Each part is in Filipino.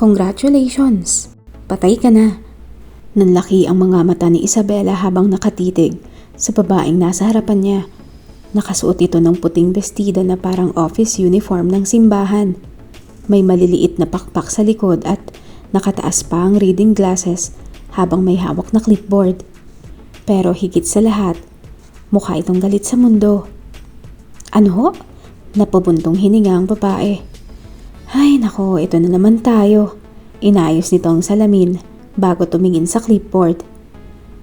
Congratulations! Patay ka na. Nanlaki ang mga mata ni Isabela habang nakatitig sa babaeng nasa harapan niya. Nakasuot ito ng puting bestida na parang office uniform ng simbahan. May maliliit na pakpak sa likod at nakataas pa ang reading glasses habang may hawak na clipboard. Pero higit sa lahat, mukha itong galit sa mundo. Ano ho? Napabuntong hininga ang babae. Ay nako, ito na naman tayo. Inayos nito ang salamin bago tumingin sa clipboard.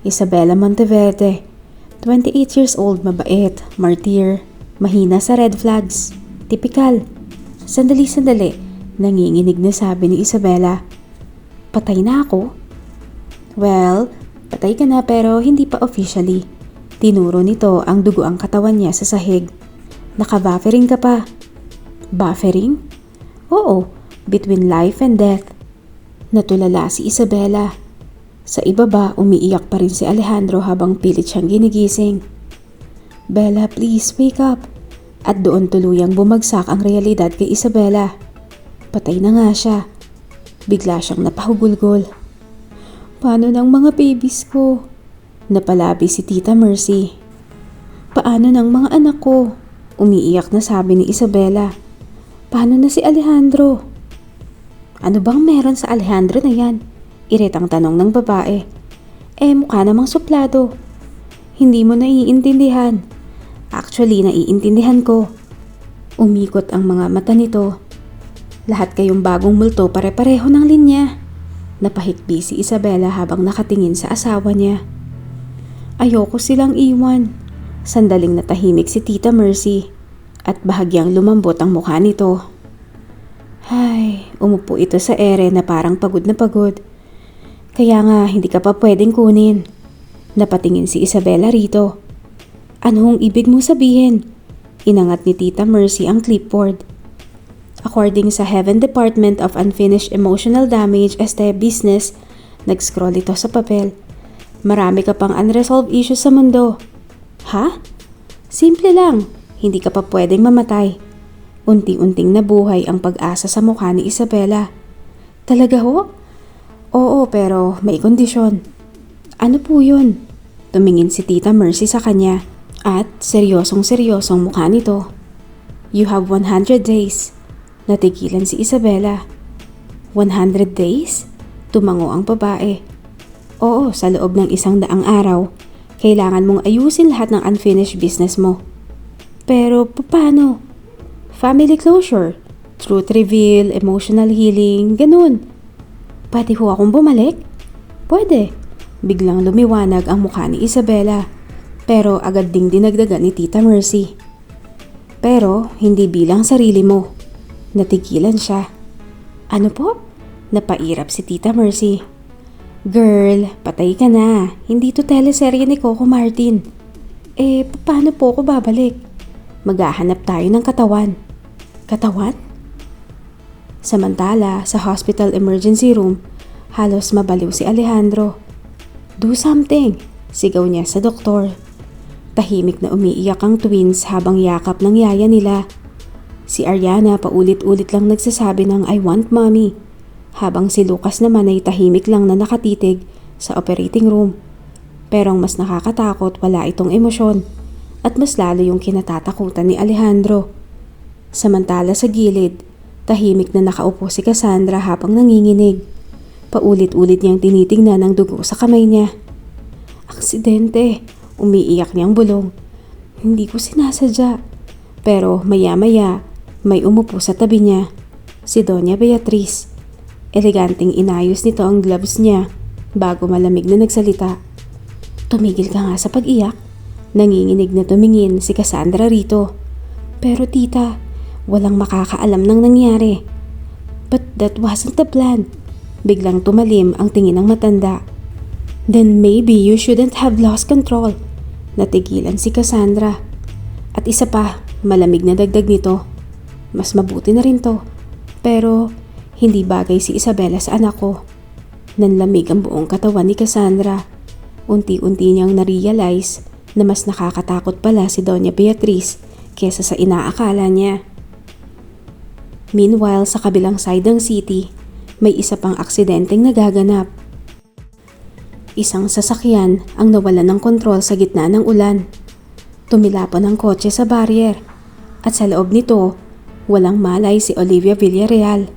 Isabela Monteverde, 28 years old, mabait, martyr, mahina sa red flags. Tipikal. Sandali, nanginginig na sabi ni Isabela. Patay na ako? Well, patay ka na pero hindi pa officially. Tinuro nito ang dugo ang katawan niya sa sahig. Naka-buffering ka pa. Buffering? Oo, between life and death. Natulala si Isabela. Sa ibaba, umiiyak pa rin si Alejandro habang pilit siyang ginigising. Bella, please wake up. At doon tuluyang bumagsak ang realidad kay Isabela. Patay na nga siya. Bigla siyang napahugulgol. Paano ng mga babies ko? Napalabi si Tita Mercy. Paano ng mga anak ko? Umiiyak na sabi ni Isabela. Paano na si Alejandro? Ano bang meron sa Alejandro na yan? Iritang tanong ng babae. Mukha namang suplado. Hindi mo naiintindihan. Actually, naiintindihan ko. Umikot ang mga mata nito. Lahat kayong bagong multo pare-pareho ng linya. Napahikbi si Isabela habang nakatingin sa asawa niya. Ayoko silang iwan. Sandaling natahimik si Tita Mercy at bahagyang lumambot ang mukha nito. Ay, umupo ito sa ere na parang pagod na pagod. Kaya nga hindi ka pa pwedeng kunin. Napatingin si Isabela rito. Anong ibig mong sabihin? Inangat ni Tita Mercy ang clipboard. According sa Heaven Department of Unfinished Emotional Damage Este Business, nag-scroll ito sa papel. Marami ka pang unresolved issues sa mundo. Ha? Simple lang, hindi ka pa pwedeng mamatay. Unti-unting nabuhay ang pag-asa sa mukha ni Isabela. Talaga ho? Oo, pero may kondisyon. Ano po yun? Tumingin si Tita Mercy sa kanya at seryosong mukha nito. You have 100 days. Natigilan si Isabela. 100 days? Tumango ang babae. Oo, sa loob ng 100 araw. Kailangan mong ayusin lahat ng unfinished business mo. Pero paano? Family closure, truth reveal, emotional healing, ganun. Pwede ho akong bumalik? Pwede. Biglang lumiwanag ang mukha ni Isabela. Pero agad ding dinagdagan ni Tita Mercy. Pero hindi bilang sarili mo. Natigilan siya. Ano po? Napairap si Tita Mercy. Girl, patay ka na. Hindi to teleserye ni Coco Martin. Paano po ako babalik? Maghahanap tayo ng katawan. Katawan? Samantala, sa hospital emergency room, halos mabaliw si Alejandro. Do something, sigaw niya sa doktor. Tahimik na umiiyak ang twins habang yakap ng yaya nila. Si Ariana paulit-ulit lang nagsasabi ng I want mommy. Habang si Lucas naman ay tahimik lang na nakatitig sa operating room. Pero ang mas nakakatakot, wala itong emosyon at mas lalo yung kinatatakutan ni Alejandro. Samantala sa gilid, tahimik na nakaupo si Cassandra habang nanginginig. Paulit-ulit niyang tinitingnan ang dugo sa kamay niya. Aksidente, umiiyak niyang bulong. Hindi ko sinasadya. Pero maya-maya, may umupo sa tabi niya, si Doña Beatriz. Eleganting inayos nito ang gloves niya bago malamig na nagsalita. Tumigil ka nga sa pag-iyak. Nanginginig na tumingin si Cassandra rito. Pero tita, walang makakaalam ng nangyari. But that wasn't the plan. Biglang tumalim ang tingin ng matanda. Then maybe you shouldn't have lost control. Natigilan si Cassandra. At isa pa, malamig na dagdag nito. Mas mabuti na rin to. Pero hindi bagay si Isabela sa anak ko. Nanlamig ang buong katawan ni Cassandra. Unti-unti niyang na-realize na mas nakakatakot pala si Doña Beatriz kesa sa inaakala niya. Meanwhile, sa kabilang side ng city, may isa pang aksidenteng nagaganap. Isang sasakyan ang nawalan ng kontrol sa gitna ng ulan. Tumilapon ang kotse sa barrier at sa loob nito, walang malay si Olivia Villarreal.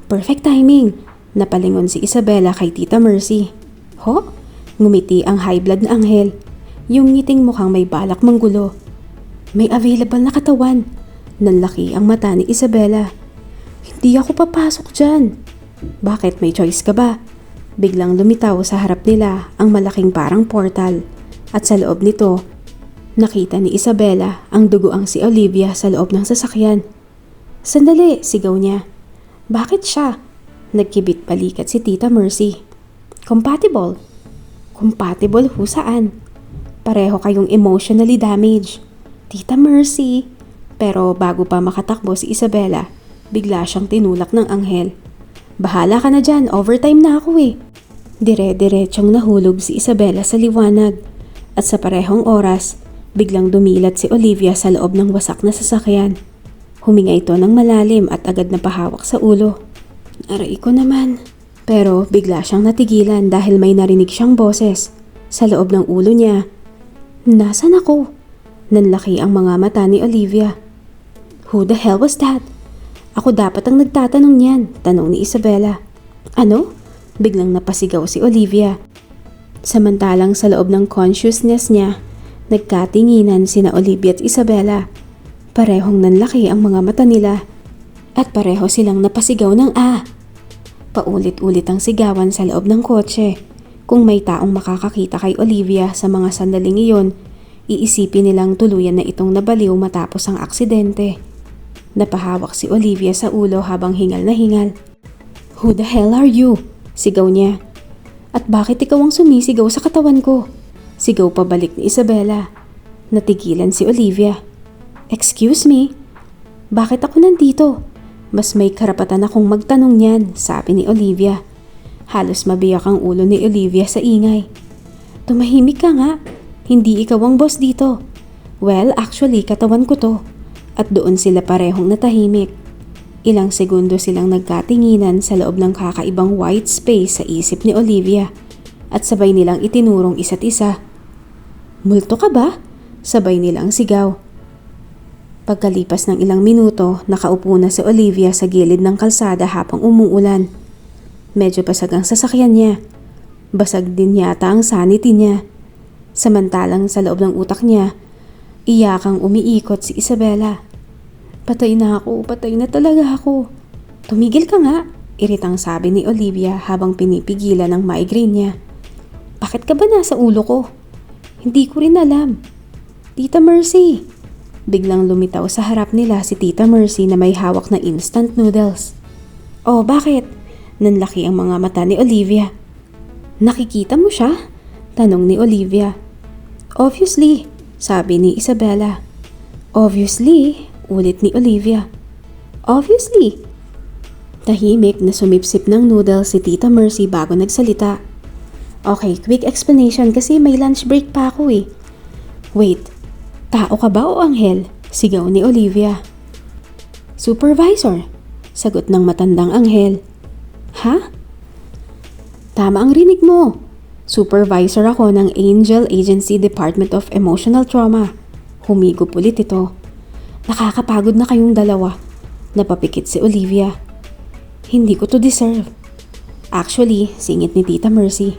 Perfect timing, napalingon si Isabela kay Tita Mercy. Ho? Ngumiti ang high blood na anghel, yung ngiting mukhang may balak manggulo. May available na katawan. Nanlaki ang mata ni Isabela. Hindi ako papasok dyan. Bakit, may choice ka ba? Biglang lumitaw sa harap nila ang malaking parang portal at sa loob nito, nakita ni Isabela ang dugoang si Olivia sa loob ng sasakyan. Sandali, sigaw niya. Bakit siya? Nagkibit balikat si Tita Mercy. Compatible? Compatible ho saan? Pareho kayong emotionally damaged. Tita Mercy. Pero bago pa makatakbo si Isabela, bigla siyang tinulak ng anghel. Bahala ka na dyan, overtime na ako eh. Dire-diretsyong nahulog si Isabela sa liwanag at sa parehong oras, biglang dumilat si Olivia sa loob ng wasak na sasakyan. Huminga ito ng malalim at agad na pahawak sa ulo. Aray ko naman. Pero bigla siyang natigilan dahil may narinig siyang boses. Sa loob ng ulo niya, Nasaan ako? Nanlaki ang mga mata ni Olivia. Who the hell was that? Ako dapat ang nagtatanong niyan, tanong ni Isabela. Ano? Biglang napasigaw si Olivia. Samantalang sa loob ng consciousness niya, nagkatinginan sina Olivia at Isabela. Parehong nanlaki ang mga mata nila at pareho silang napasigaw ng Paulit-ulit ang sigawan sa loob ng kotse. Kung may taong makakakita kay Olivia sa mga sandaling iyon, iisipin nilang tuluyan na itong nabaliw matapos ang aksidente. Napahawak si Olivia sa ulo habang hingal na hingal. Who the hell are you? Sigaw niya. At bakit ikaw ang sumisigaw sa katawan ko? Sigaw pabalik ni Isabela. Natigilan si Olivia. Excuse me? Bakit ako nandito? Mas may karapatan akong magtanong niyan, sabi ni Olivia. Halos mabiyak ang ulo ni Olivia sa ingay. Tumahimik ka nga. Hindi ikaw ang boss dito. Well, actually, katawan ko to. At doon sila parehong natahimik. Ilang segundo silang nagkatinginan sa loob ng kakaibang white space sa isip ni Olivia at sabay nilang itinurong isa't isa. Multo ka ba? Sabay nilang sigaw. Pagkalipas ng ilang minuto, nakaupo na si Olivia sa gilid ng kalsada habang umuulan. Medyo basag ang sasakyan niya. Basag din yata ang sanity niya. Samantalang sa loob ng utak niya, iyakang umiikot si Isabela. Patay na ako, patay na talaga ako. Tumigil ka nga, iritang sabi ni Olivia habang pinipigilan ang migraine niya. Bakit ka ba nasa ulo ko? Hindi ko rin alam. Tita Mercy. Biglang lumitaw sa harap nila si Tita Mercy na may hawak na instant noodles. Oh, bakit? Nanlaki ang mga mata ni Olivia. Nakikita mo siya? Tanong ni Olivia. Obviously, sabi ni Isabela. Obviously, ulit ni Olivia. Obviously. Tahimik na sumipsip ng noodles si Tita Mercy bago nagsalita. Okay, quick explanation kasi may lunch break pa ako eh. Wait, tao ka ba o anghel? Sigaw ni Olivia. Supervisor, sagot ng matandang anghel. Ha? Tama ang rinig mo. Supervisor ako ng Angel Agency Department of Emotional Trauma. Humigop ulit ito. Nakakapagod na kayong dalawa. Napapikit si Olivia. Hindi ko to deserve. Actually, singit ni Tita Mercy.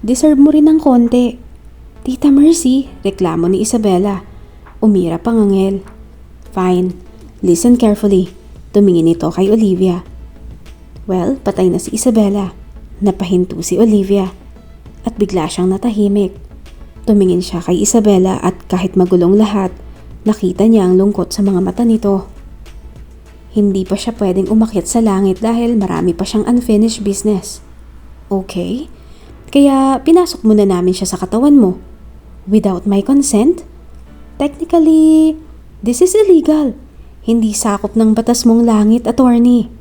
Deserve mo rin ng konti. Tita Mercy, reklamo ni Isabela. Umirap ang anghel. Fine. Listen carefully. Tumingin ito kay Olivia. Well, patay na si Isabela. Napahinto si Olivia. At bigla siyang natahimik. Tumingin siya kay Isabela at kahit magulong lahat, nakita niya ang lungkot sa mga mata nito. Hindi pa siya pwedeng umakyat sa langit dahil marami pa siyang unfinished business. Okay? Kaya pinasok muna namin siya sa katawan mo. Without my consent? Technically, this is illegal. Hindi sakop ng batas mong langit, attorney.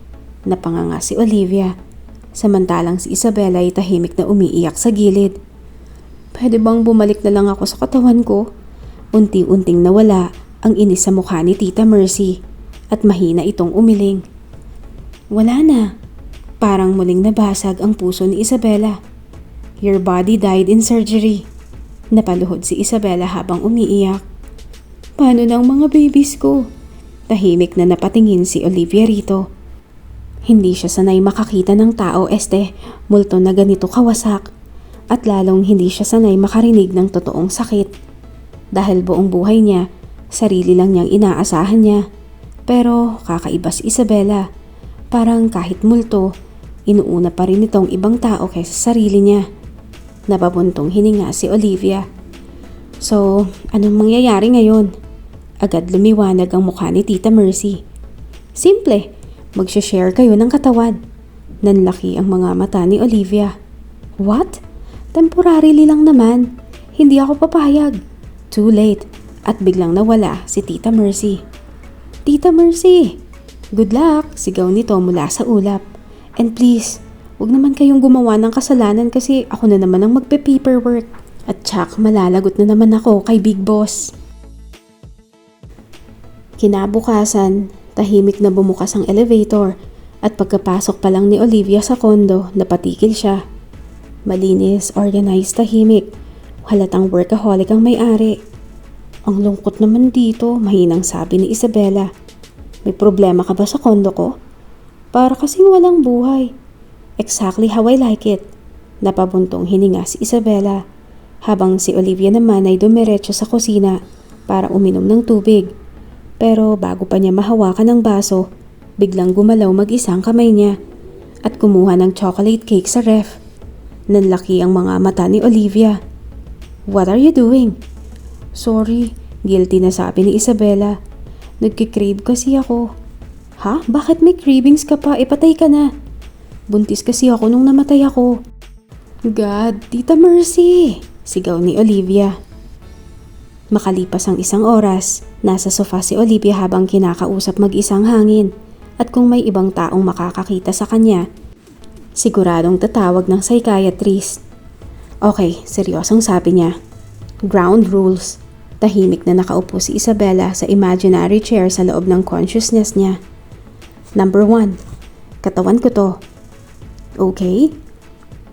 Napanganga si Olivia. Samantalang si Isabela ay tahimik na umiiyak sa gilid. Pwede bang bumalik na lang ako sa katawan ko? Unti-unting nawala ang inis sa mukha ni Tita Mercy at mahina itong umiling. Wala na. Parang muling nabasag ang puso ni Isabela. Your body died in surgery. Napaluhod si Isabela habang umiiyak. Paano ng mga babies ko? Tahimik na napatingin si Olivia rito. Hindi siya sanay makakita ng tao, multo na ganito kawasak. At lalong hindi siya sanay makarinig ng totoong sakit. Dahil buong buhay niya, sarili lang niyang inaasahan niya. Pero kakaiba si Isabela. Parang kahit multo, inuuna pa rin itong ibang tao kaysa sarili niya. Napabuntong hininga si Olivia. So, anong mangyayari ngayon? Agad lumiwanag ang mukha ni Tita Mercy. Simple, magsha-share kayo ng katawan. Nanlaki ang mga mata ni Olivia. What? Temporarily lang naman. Hindi ako papayag. Too late. At biglang nawala si Tita Mercy. Tita Mercy! Good luck! Sigaw nito mula sa ulap. And please, huwag naman kayong gumawa ng kasalanan kasi ako na naman ang magpe-paperwork. At tsak, malalagot na naman ako kay Big Boss. Kinabukasan, tahimik na bumukas ang elevator at pagkapasok pa lang ni Olivia sa kondo, napatikil siya. Malinis, organized, tahimik. Halatang workaholic ang may-ari. Ang lungkot naman dito, mahinang sabi ni Isabela. May problema ka ba sa kondo ko? Para kasing walang buhay. Exactly how I like it. Napabuntong hininga si Isabela, habang si Olivia naman ay dumiretso sa kusina para uminom ng tubig. Pero bago pa niya mahawakan ng baso, biglang gumalaw mag-isang kamay niya at kumuha ng chocolate cake sa ref. Nanlaki ang mga mata ni Olivia. What are you doing? Sorry, guilty na sabi ni Isabela. Nagkikrave kasi ako. Ha? Bakit may cravings ka pa? Ipatay ka na. Buntis kasi ako nung namatay ako. God, Tita Mercy! Sigaw ni Olivia. Makalipas ang isang oras, nasa sofa si Olivia habang kinakausap mag-isang hangin. At kung may ibang taong makakakita sa kanya, siguradong tatawag ng psychiatrist. Okay, seryosong sabi niya. Ground rules. Tahimik na nakaupo si Isabela sa imaginary chair sa loob ng consciousness niya. Number 1, katawan ko to. Okay.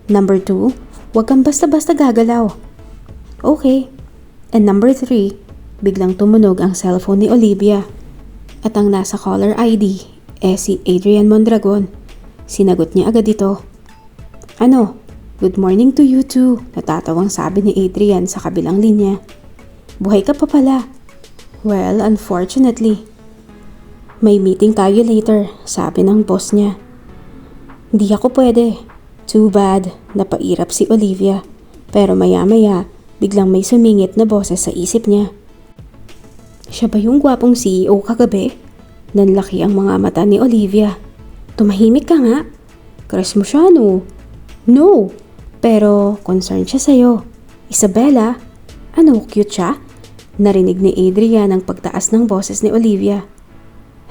Number 2, huwag kang basta-basta gagalaw. Okay. And number 3, biglang tumunog ang cellphone ni Olivia. At ang nasa caller ID, si Adrian Mondragon. Sinagot niya agad ito. Ano? Good morning to you too, natatawang sabi ni Adrian sa kabilang linya. Buhay ka pa pala. Well, unfortunately. May meeting tayo later, sabi ng boss niya. Hindi ako pwede. Too bad, napairap si Olivia. Pero maya-maya, biglang may sumingit na boses sa isip niya. Siya ba yung gwapong CEO kagabi? Nanlaki ang mga mata ni Olivia. Tumahimik ka nga. Crush mo siya, no? No! Pero concerned siya sa'yo. Isabela, ano, cute siya? Narinig ni Adrian ang pagtaas ng boses ni Olivia.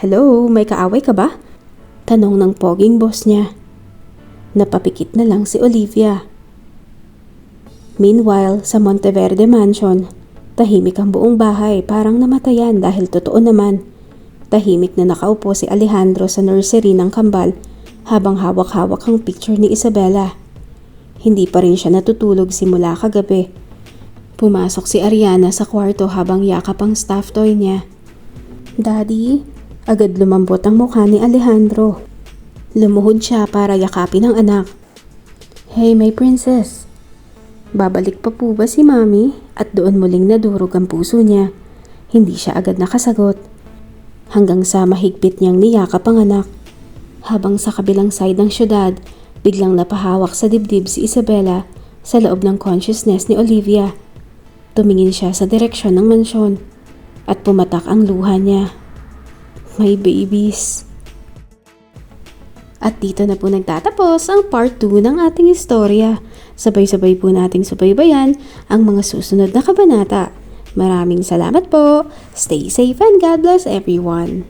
Hello, may kaaway ka ba? Tanong ng poging boss niya. Napapikit na lang si Olivia. Meanwhile, sa Monteverde Mansion, tahimik ang buong bahay, parang namatayan dahil totoo naman. Tahimik na nakaupo si Alejandro sa nursery ng kambal habang hawak-hawak ang picture ni Isabela. Hindi pa rin siya natutulog simula kagabi. Pumasok si Ariana sa kwarto habang yakap ang stuffed toy niya. Daddy, agad lumambot ang mukha ni Alejandro. Lumuhod siya para yakapin ang anak. Hey, my princess. Babalik pa po ba si Mami? At doon muling nadurog ang puso niya. Hindi siya agad nakasagot. Hanggang sa mahigpit niyang niyakap ang anak. Habang sa kabilang side ng syudad, biglang napahawak sa dibdib si Isabela sa loob ng consciousness ni Olivia. Tumingin siya sa direksyon ng mansyon at pumatak ang luha niya. My babies. At dito na po nagtatapos ang part 2 ng ating istorya. Sabay-sabay po nating subaybayan ang mga susunod na kabanata. Maraming salamat po. Stay safe and God bless everyone.